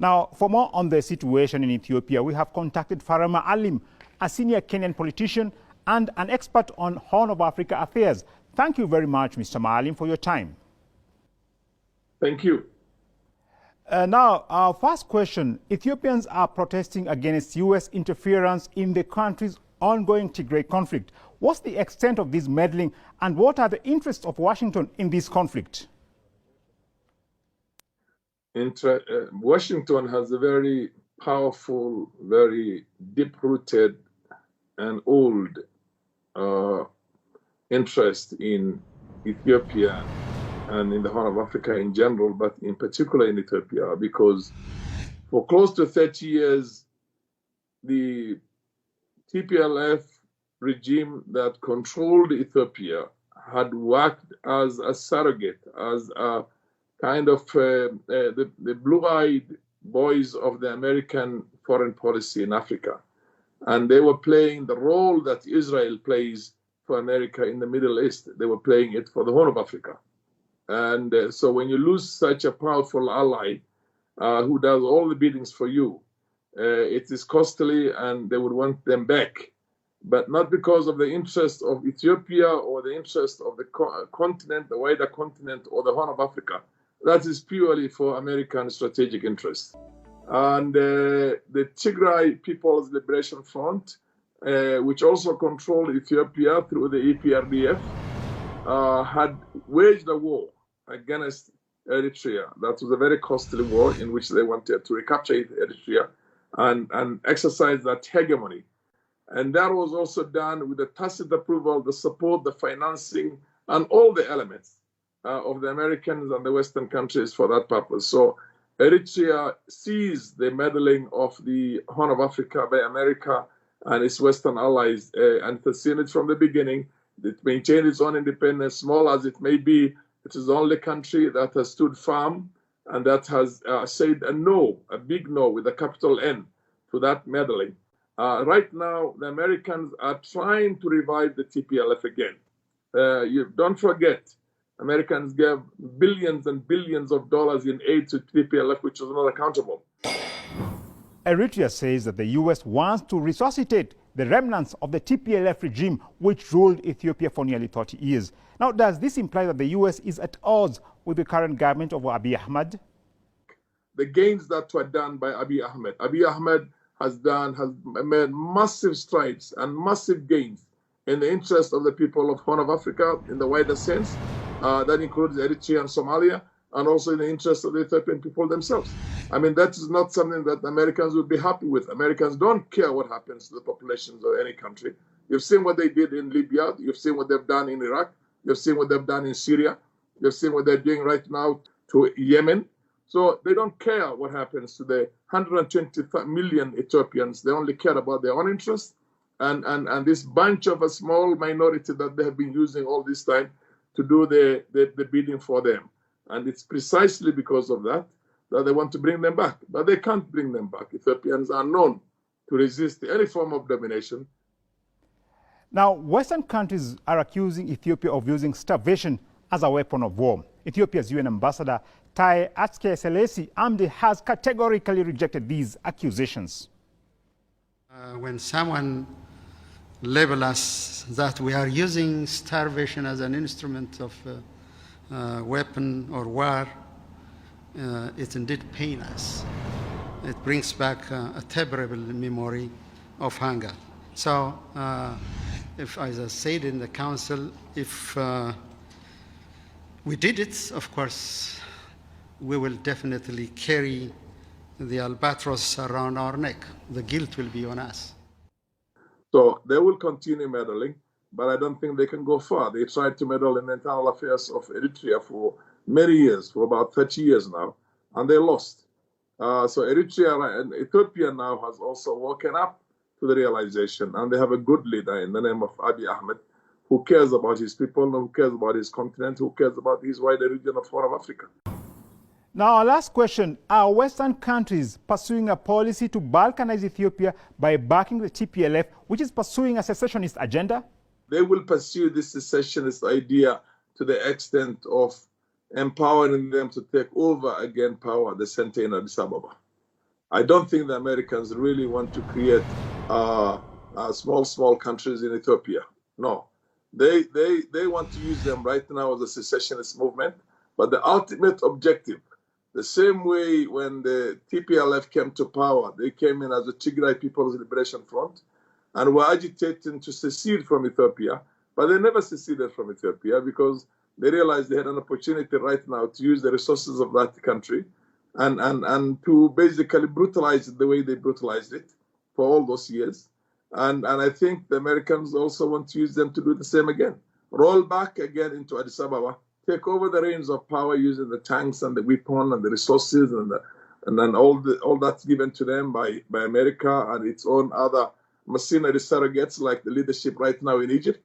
Now, for more on the situation in Ethiopia, we have contacted Farama Alim, a senior Kenyan politician and an expert on Horn of Africa affairs. Thank you very much, Mr. Maalim, for your time. Thank you. Now, our first question. Ethiopians are protesting against U.S. interference in the country's ongoing Tigray conflict. What's the extent of this meddling, and what are the interests of Washington in this conflict? Washington has a very powerful, very deep-rooted and old interest in Ethiopia and in the Horn of Africa in general, but in particular in Ethiopia, because for close to 30 years, the TPLF regime that controlled Ethiopia had worked as a surrogate, as a kind of the blue-eyed boys of the American foreign policy in Africa. And they were playing the role that Israel plays for America in the Middle East. They were playing it for the Horn of Africa. And so when you lose such a powerful ally who does all the biddings for you, it is costly, and they would want them back. But not because of the interest of Ethiopia or the interest of the continent, the wider continent, or the Horn of Africa. That is purely for American strategic interests. And the Tigray People's Liberation Front, which also controlled Ethiopia through the EPRDF, had waged a war against Eritrea. That was a very costly war in which they wanted to recapture Eritrea and exercise that hegemony. And that was also done with the tacit approval, the support, the financing, and all the elements of the Americans and the Western countries for that purpose. So Eritrea sees the meddling of the Horn of Africa by America and its Western allies, and has seen it from the beginning. It maintained its own independence, small as it may be. It is the only country that has stood firm and that has said a no, a big no with a capital N to that meddling. Right now, the Americans are trying to revive the TPLF again. You don't forget, Americans gave billions and billions of dollars in aid to TPLF, which was not accountable. Eritrea says that the U.S. wants to resuscitate the remnants of the TPLF regime, which ruled Ethiopia for nearly 30 years. Now, does this imply that the U.S. is at odds with the current government of Abiy Ahmed? The gains that were done by Abiy Ahmed has made massive strides and massive gains in the interest of the people of Horn of Africa in the wider sense. That includes Eritrea and Somalia, and also in the interest of the Ethiopian people themselves. I mean, that is not something that Americans would be happy with. Americans don't care what happens to the populations of any country. You've seen what they did in Libya. You've seen what they've done in Iraq. You've seen what they've done in Syria. You've seen what they're doing right now to Yemen. So they don't care what happens to the 120 million Ethiopians. They only care about their own interests and this bunch of a small minority that they have been using all this time to do the bidding for them. And it's precisely because of that they want to bring them back. But they can't bring them back. Ethiopians are known to resist any form of domination. Now, Western countries are accusing Ethiopia of using starvation as a weapon of war. Ethiopia's UN ambassador, Tai Atske-Selesi Amde, has categorically rejected these accusations. When someone labels us that we are using starvation as an instrument of weapon or war, it indeed pains us. It brings back a terrible memory of hunger. So, if, as I said in the council, if we did it, of course, we will definitely carry the albatross around our neck. The guilt will be on us. So they will continue meddling, but I don't think they can go far. They tried to meddle in the internal affairs of Eritrea for many years, for about 30 years now, and they lost. So Eritrea and Ethiopia now has also woken up to the realization, and they have a good leader in the name of Abiy Ahmed, who cares about his people, who cares about his continent, who cares about his wider region of Horn of Africa. Now, our last question. Are Western countries pursuing a policy to balkanize Ethiopia by backing the TPLF, which is pursuing a secessionist agenda? They will pursue this secessionist idea to the extent of empowering them to take over again power at the center in Addis Ababa. I don't think the Americans really want to create small countries in Ethiopia. No, they want to use them right now as a secessionist movement. But the ultimate objective, the same way when the TPLF came to power, they came in as the Tigray People's Liberation Front and were agitating to secede from Ethiopia, but they never seceded from Ethiopia because they realized they had an opportunity right now to use the resources of that country and to basically brutalize it the way they brutalized it for all those years. And I think the Americans also want to use them to do the same again. Roll back again into Addis Ababa, take over the reins of power using the tanks and the weapon and the resources and then all that's given to them by America and its own other mercenary surrogates like the leadership right now in Egypt.